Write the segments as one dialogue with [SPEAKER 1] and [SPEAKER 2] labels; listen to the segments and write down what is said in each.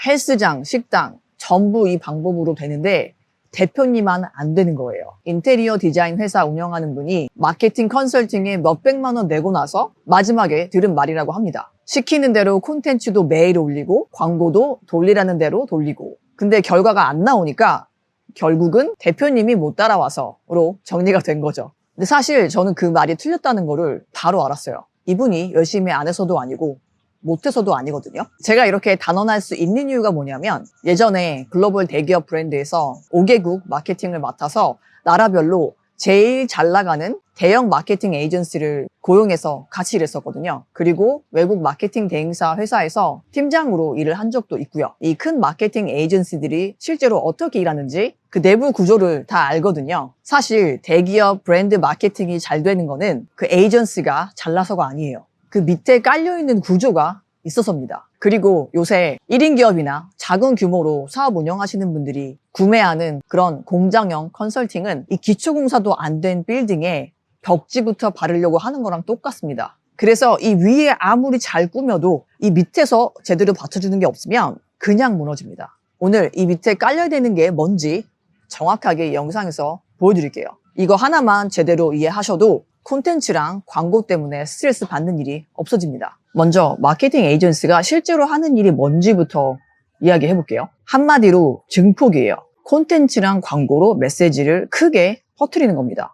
[SPEAKER 1] 헬스장, 식당 전부 이 방법으로 되는데 대표님만 안 되는 거예요. 인테리어 디자인 회사 운영하는 분이 마케팅 컨설팅에 몇백만 원 내고 나서 마지막에 들은 말이라고 합니다. 시키는 대로 콘텐츠도 매일 올리고 광고도 돌리라는 대로 돌리고, 근데 결과가 안 나오니까 결국은 대표님이 못 따라와서로 정리가 된 거죠. 근데 사실 저는 그 말이 틀렸다는 거를 바로 알았어요. 이분이 열심히 안 해서도 아니고 못해서도 아니거든요. 제가 이렇게 단언할 수 있는 이유가 뭐냐면, 예전에 글로벌 대기업 브랜드에서 5개국 마케팅을 맡아서 나라별로 제일 잘 나가는 대형 마케팅 에이전시를 고용해서 같이 일했었거든요. 그리고 외국 마케팅 대행사 회사에서 팀장으로 일을 한 적도 있고요. 이 큰 마케팅 에이전시들이 실제로 어떻게 일하는지 그 내부 구조를 다 알거든요. 사실 대기업 브랜드 마케팅이 잘 되는 거는 그 에이전시가 잘나서가 아니에요. 그 밑에 깔려있는 구조가 있어서입니다. 그리고 요새 1인 기업이나 작은 규모로 사업 운영하시는 분들이 구매하는 그런 공장형 컨설팅은 이 기초공사도 안 된 빌딩에 벽지부터 바르려고 하는 거랑 똑같습니다. 그래서 이 위에 아무리 잘 꾸며도 이 밑에서 제대로 받쳐주는 게 없으면 그냥 무너집니다. 오늘 이 밑에 깔려야 되는 게 뭔지 정확하게 이 영상에서 보여드릴게요. 이거 하나만 제대로 이해하셔도 콘텐츠랑 광고 때문에 스트레스 받는 일이 없어집니다. 먼저 마케팅 에이전시가 실제로 하는 일이 뭔지부터 이야기해 볼게요. 한마디로 증폭이에요. 콘텐츠랑 광고로 메시지를 크게 퍼뜨리는 겁니다.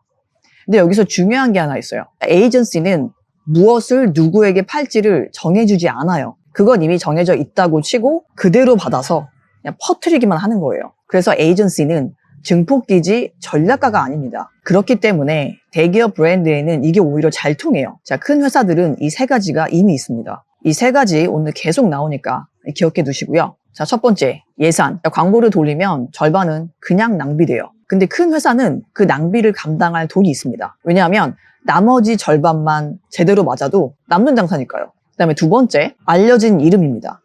[SPEAKER 1] 근데 여기서 중요한 게 하나 있어요. 에이전시는 무엇을 누구에게 팔지를 정해주지 않아요. 그건 이미 정해져 있다고 치고 그대로 받아서 그냥 퍼뜨리기만 하는 거예요. 그래서 에이전시는 증폭기지 전략가가 아닙니다. 그렇기 때문에 대기업 브랜드에는 이게 오히려 잘 통해요. 자, 큰 회사들은 이 세 가지가 이미 있습니다. 이 세 가지 오늘 계속 나오니까 기억해 두시고요. 자, 첫 번째, 예산. 광고를 돌리면 절반은 그냥 낭비돼요. 근데 큰 회사는 그 낭비를 감당할 돈이 있습니다. 왜냐하면 나머지 절반만 제대로 맞아도 남는 장사니까요. 그 다음에 두 번째, 알려진 이름입니다.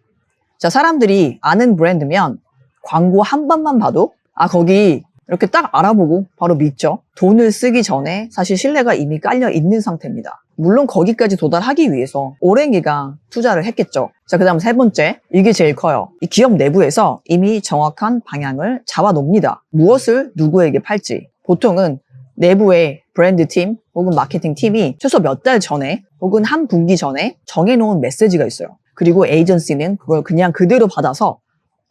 [SPEAKER 1] 자, 사람들이 아는 브랜드면 광고 한 번만 봐도 거기 이렇게 딱 알아보고 바로 믿죠. 돈을 쓰기 전에 사실 신뢰가 이미 깔려 있는 상태입니다. 물론 거기까지 도달하기 위해서 오랜 기간 투자를 했겠죠. 자, 그 다음 세 번째, 이게 제일 커요. 이 기업 내부에서 이미 정확한 방향을 잡아놓습니다. 무엇을 누구에게 팔지. 보통은 내부의 브랜드 팀 혹은 마케팅 팀이 최소 몇 달 전에 혹은 한 분기 전에 정해놓은 메시지가 있어요. 그리고 에이전시는 그걸 그냥 그대로 받아서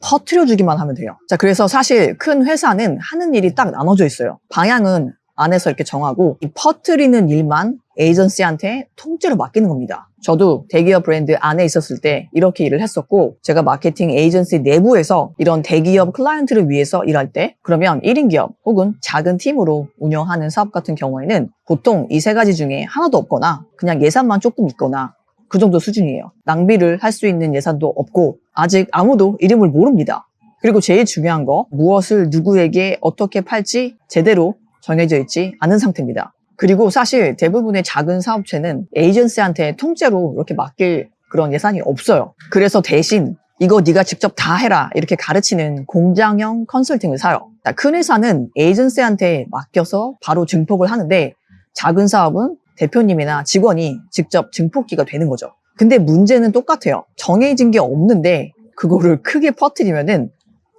[SPEAKER 1] 퍼뜨려주기만 하면 돼요. 자, 그래서 사실 큰 회사는 하는 일이 딱 나눠져 있어요. 방향은 안에서 이렇게 정하고 이 퍼뜨리는 일만 에이전시한테 통째로 맡기는 겁니다. 저도 대기업 브랜드 안에 있었을 때 이렇게 일을 했었고, 제가 마케팅 에이전시 내부에서 이런 대기업 클라이언트를 위해서 일할 때, 그러면 1인 기업 혹은 작은 팀으로 운영하는 사업 같은 경우에는 보통 이 세 가지 중에 하나도 없거나 그냥 예산만 조금 있거나 그 정도 수준이에요. 낭비를 할 수 있는 예산도 없고 아직 아무도 이름을 모릅니다. 그리고 제일 중요한 거, 무엇을 누구에게 어떻게 팔지 제대로 정해져 있지 않은 상태입니다. 그리고 사실 대부분의 작은 사업체는 에이전시한테 통째로 이렇게 맡길 그런 예산이 없어요. 그래서 대신 이거 네가 직접 다 해라 이렇게 가르치는 공장형 컨설팅을 사요. 큰 회사는 에이전시한테 맡겨서 바로 증폭을 하는데, 작은 사업은 대표님이나 직원이 직접 증폭기가 되는 거죠. 근데 문제는 똑같아요. 정해진 게 없는데 그거를 크게 퍼뜨리면은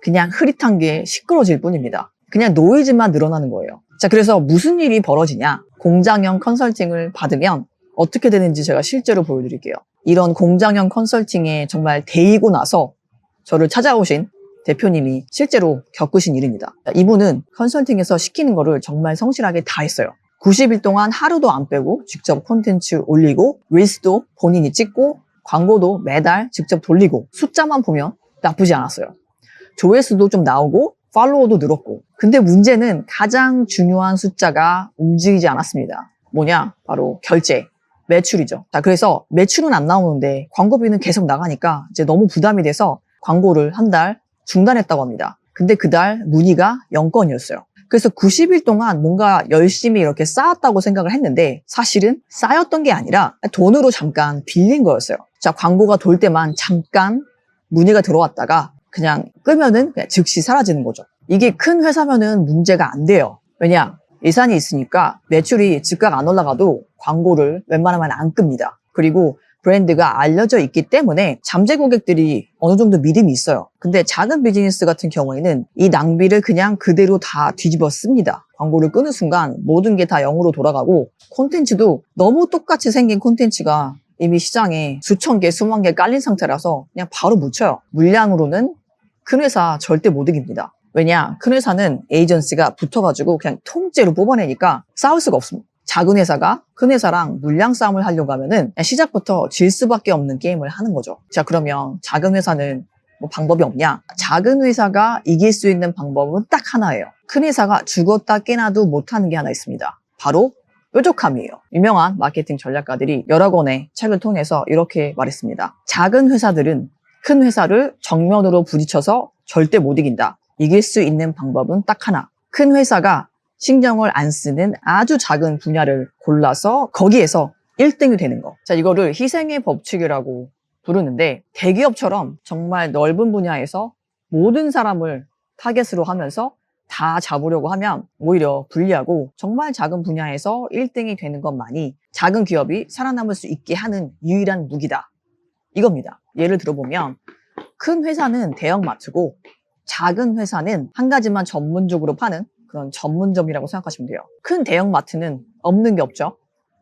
[SPEAKER 1] 그냥 흐릿한 게 시끄러질 뿐입니다. 그냥 노이즈만 늘어나는 거예요. 자, 그래서 무슨 일이 벌어지냐? 공장형 컨설팅을 받으면 어떻게 되는지 제가 실제로 보여드릴게요. 이런 공장형 컨설팅에 정말 데이고 나서 저를 찾아오신 대표님이 실제로 겪으신 일입니다. 이분은 컨설팅에서 시키는 거를 정말 성실하게 다 했어요. 90일 동안 하루도 안 빼고 직접 콘텐츠 올리고, 릴스도 본인이 찍고, 광고도 매달 직접 돌리고, 숫자만 보면 나쁘지 않았어요. 조회수도 좀 나오고 팔로워도 늘었고. 근데 문제는 가장 중요한 숫자가 움직이지 않았습니다. 뭐냐? 바로 결제, 매출이죠. 자, 그래서 매출은 안 나오는데 광고비는 계속 나가니까 이제 너무 부담이 돼서 광고를 한 달 중단했다고 합니다. 근데 그달 문의가 0건이었어요. 그래서 90일 동안 뭔가 열심히 이렇게 쌓았다고 생각을 했는데 사실은 쌓였던 게 아니라 돈으로 잠깐 빌린 거였어요. 자, 광고가 돌 때만 잠깐 문의가 들어왔다가 그냥 끄면은 그냥 즉시 사라지는 거죠. 이게 큰 회사면은 문제가 안 돼요. 왜냐? 예산이 있으니까 매출이 즉각 안 올라가도 광고를 웬만하면 안 끕니다. 그리고 브랜드가 알려져 있기 때문에 잠재 고객들이 어느 정도 믿음이 있어요. 근데 작은 비즈니스 같은 경우에는 이 낭비를 그냥 그대로 다 뒤집어 씁니다. 광고를 끄는 순간 모든 게 다 0으로 돌아가고 콘텐츠도 너무 똑같이 생긴 콘텐츠가 이미 시장에 수천 개, 수만 개 깔린 상태라서 그냥 바로 묻혀요. 물량으로는 큰 회사 절대 못 이깁니다. 왜냐? 큰 회사는 에이전시가 붙어가지고 그냥 통째로 뽑아내니까 싸울 수가 없습니다. 작은 회사가 큰 회사랑 물량 싸움을 하려고 하면은 시작부터 질 수밖에 없는 게임을 하는 거죠. 자, 그러면 작은 회사는 뭐 방법이 없냐? 작은 회사가 이길 수 있는 방법은 딱 하나예요. 큰 회사가 죽었다 깨나도 못하는 게 하나 있습니다. 바로 뾰족함이에요. 유명한 마케팅 전략가들이 여러 권의 책을 통해서 이렇게 말했습니다. 작은 회사들은 큰 회사를 정면으로 부딪혀서 절대 못 이긴다. 이길 수 있는 방법은 딱 하나. 큰 회사가 신경을 안 쓰는 아주 작은 분야를 골라서 거기에서 1등이 되는 거. 자, 이거를 희생의 법칙이라고 부르는데 대기업처럼 정말 넓은 분야에서 모든 사람을 타겟으로 하면서 다 잡으려고 하면 오히려 불리하고 정말 작은 분야에서 1등이 되는 것만이 작은 기업이 살아남을 수 있게 하는 유일한 무기다. 이겁니다. 예를 들어보면 큰 회사는 대형마트고 작은 회사는 한 가지만 전문적으로 파는 그런 전문점이라고 생각하시면 돼요. 큰 대형마트는 없는 게 없죠.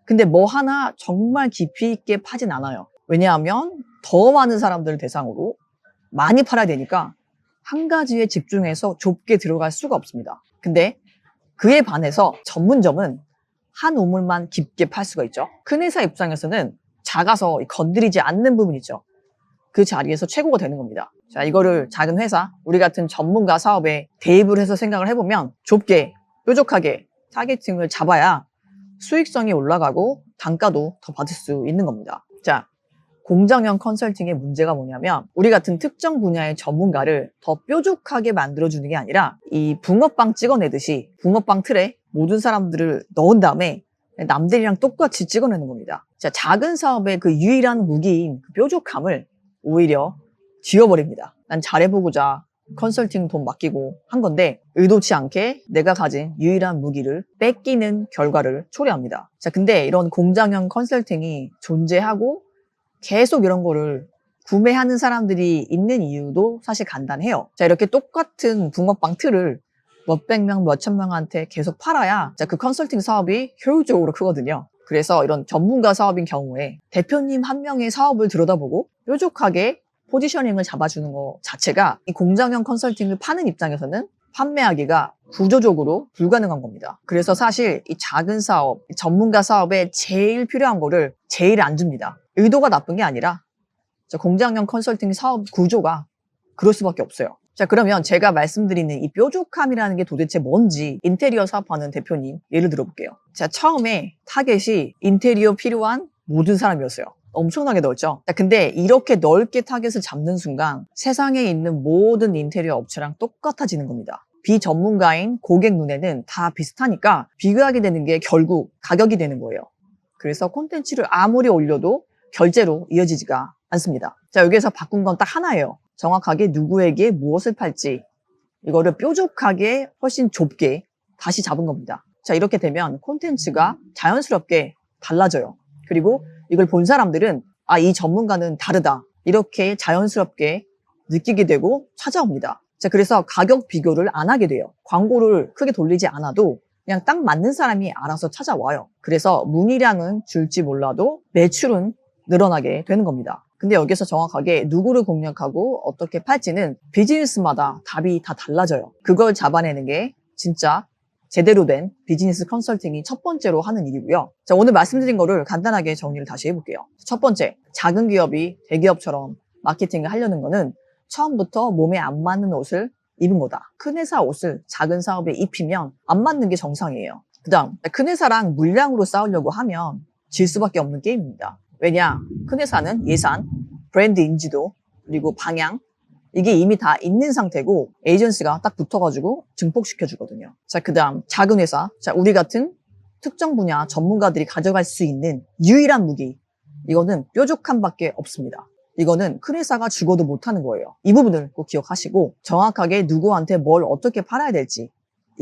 [SPEAKER 1] 근데 뭐 하나 정말 깊이 있게 파진 않아요. 왜냐하면 더 많은 사람들을 대상으로 많이 팔아야 되니까 한 가지에 집중해서 좁게 들어갈 수가 없습니다. 근데 그에 반해서 전문점은 한 우물만 깊게 팔 수가 있죠. 큰 회사 입장에서는 작아서 건드리지 않는 부분 있죠. 그 자리에서 최고가 되는 겁니다. 자, 이거를 작은 회사, 우리 같은 전문가 사업에 대입을 해서 생각을 해보면 좁게, 뾰족하게 타겟팅을 잡아야 수익성이 올라가고 단가도 더 받을 수 있는 겁니다. 자, 공장형 컨설팅의 문제가 뭐냐면 우리 같은 특정 분야의 전문가를 더 뾰족하게 만들어주는 게 아니라 이 붕어빵 찍어내듯이 붕어빵 틀에 모든 사람들을 넣은 다음에 남들이랑 똑같이 찍어내는 겁니다. 자, 작은 사업의 그 유일한 무기인 그 뾰족함을 오히려 지워버립니다. 난 잘해보고자 컨설팅 돈 맡기고 한 건데 의도치 않게 내가 가진 유일한 무기를 뺏기는 결과를 초래합니다. 자, 근데 이런 공장형 컨설팅이 존재하고 계속 이런 거를 구매하는 사람들이 있는 이유도 사실 간단해요. 자, 이렇게 똑같은 붕어빵 틀을 몇백 명, 몇천 명한테 계속 팔아야 자, 그 컨설팅 사업이 효율적으로 크거든요. 그래서 이런 전문가 사업인 경우에 대표님 한 명의 사업을 들여다보고 뾰족하게 포지셔닝을 잡아주는 것 자체가 이 공장형 컨설팅을 파는 입장에서는 판매하기가 구조적으로 불가능한 겁니다. 그래서 사실 이 작은 사업, 이 전문가 사업에 제일 필요한 거를 제일 안 줍니다. 의도가 나쁜 게 아니라 공장형 컨설팅 사업 구조가 그럴 수밖에 없어요. 자, 그러면 제가 말씀드리는 이 뾰족함이라는 게 도대체 뭔지 인테리어 사업하는 대표님 예를 들어볼게요. 자, 처음에 타겟이 인테리어 필요한 모든 사람이었어요. 엄청나게 넓죠. 자, 근데 이렇게 넓게 타겟을 잡는 순간 세상에 있는 모든 인테리어 업체랑 똑같아지는 겁니다. 비전문가인 고객 눈에는 다 비슷하니까 비교하게 되는 게 결국 가격이 되는 거예요. 그래서 콘텐츠를 아무리 올려도 결제로 이어지지가 않습니다. 자, 여기에서 바꾼 건 딱 하나예요. 정확하게 누구에게 무엇을 팔지 이거를 뾰족하게 훨씬 좁게 다시 잡은 겁니다. 자, 이렇게 되면 콘텐츠가 자연스럽게 달라져요. 그리고 이걸 본 사람들은 아, 이 전문가는 다르다 이렇게 자연스럽게 느끼게 되고 찾아옵니다. 자, 그래서 가격 비교를 안 하게 돼요. 광고를 크게 돌리지 않아도 그냥 딱 맞는 사람이 알아서 찾아와요. 그래서 문의량은 줄지 몰라도 매출은 늘어나게 되는 겁니다. 근데 여기서 정확하게 누구를 공략하고 어떻게 팔지는 비즈니스마다 답이 다 달라져요. 그걸 잡아내는 게 진짜 제대로 된 비즈니스 컨설팅이 첫 번째로 하는 일이고요. 자, 오늘 말씀드린 거를 간단하게 정리를 다시 해볼게요. 첫 번째, 작은 기업이 대기업처럼 마케팅을 하려는 거는 처음부터 몸에 안 맞는 옷을 입은 거다. 큰 회사 옷을 작은 사업에 입히면 안 맞는 게 정상이에요. 그 다음, 큰 회사랑 물량으로 싸우려고 하면 질 수밖에 없는 게임입니다. 왜냐? 큰 회사는 예산, 브랜드 인지도, 그리고 방향, 이게 이미 다 있는 상태고 에이전시가 딱 붙어가지고 증폭시켜주거든요. 자, 그 다음 작은 회사, 자, 우리 같은 특정 분야 전문가들이 가져갈 수 있는 유일한 무기, 이거는 뾰족함밖에 없습니다. 이거는 큰 회사가 죽어도 못하는 거예요. 이 부분을 꼭 기억하시고 정확하게 누구한테 뭘 어떻게 팔아야 될지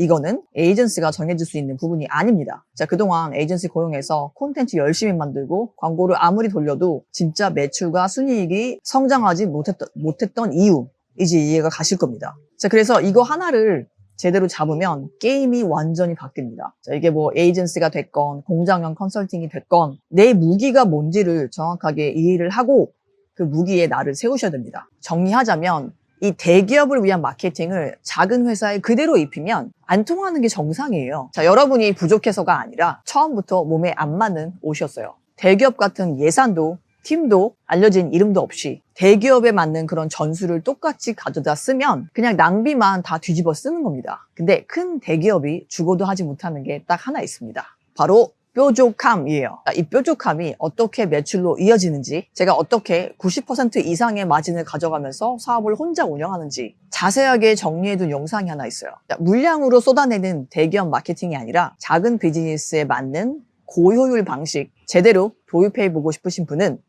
[SPEAKER 1] 이거는 에이전시가 정해질 수 있는 부분이 아닙니다. 자, 그동안 에이전시 고용해서 콘텐츠 열심히 만들고 광고를 아무리 돌려도 진짜 매출과 순이익이 성장하지 못했던 이유, 이제 이해가 가실 겁니다. 자, 그래서 이거 하나를 제대로 잡으면 게임이 완전히 바뀝니다. 자, 이게 뭐 에이전시가 됐건 공장형 컨설팅이 됐건 내 무기가 뭔지를 정확하게 이해를 하고 그 무기에 나를 세우셔야 됩니다. 정리하자면 이 대기업을 위한 마케팅을 작은 회사에 그대로 입히면 안 통하는 게 정상이에요. 자, 여러분이 부족해서가 아니라 처음부터 몸에 안 맞는 옷이었어요. 대기업 같은 예산도 팀도 알려진 이름도 없이 대기업에 맞는 그런 전술을 똑같이 가져다 쓰면 그냥 낭비만 다 뒤집어 쓰는 겁니다. 근데 큰 대기업이 죽어도 하지 못하는 게 딱 하나 있습니다. 바로 뾰족함이에요. 이 뾰족함이 어떻게 매출로 이어지는지, 제가 어떻게 90% 이상의 마진을 가져가면서 사업을 혼자 운영하는지 자세하게 정리해둔 영상이 하나 있어요. 물량으로 쏟아내는 대기업 마케팅이 아니라 작은 비즈니스에 맞는 고효율 방식 제대로 도입해보고 싶으신 분은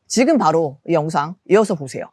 [SPEAKER 1] 지금 바로 이 영상 이어서 보세요.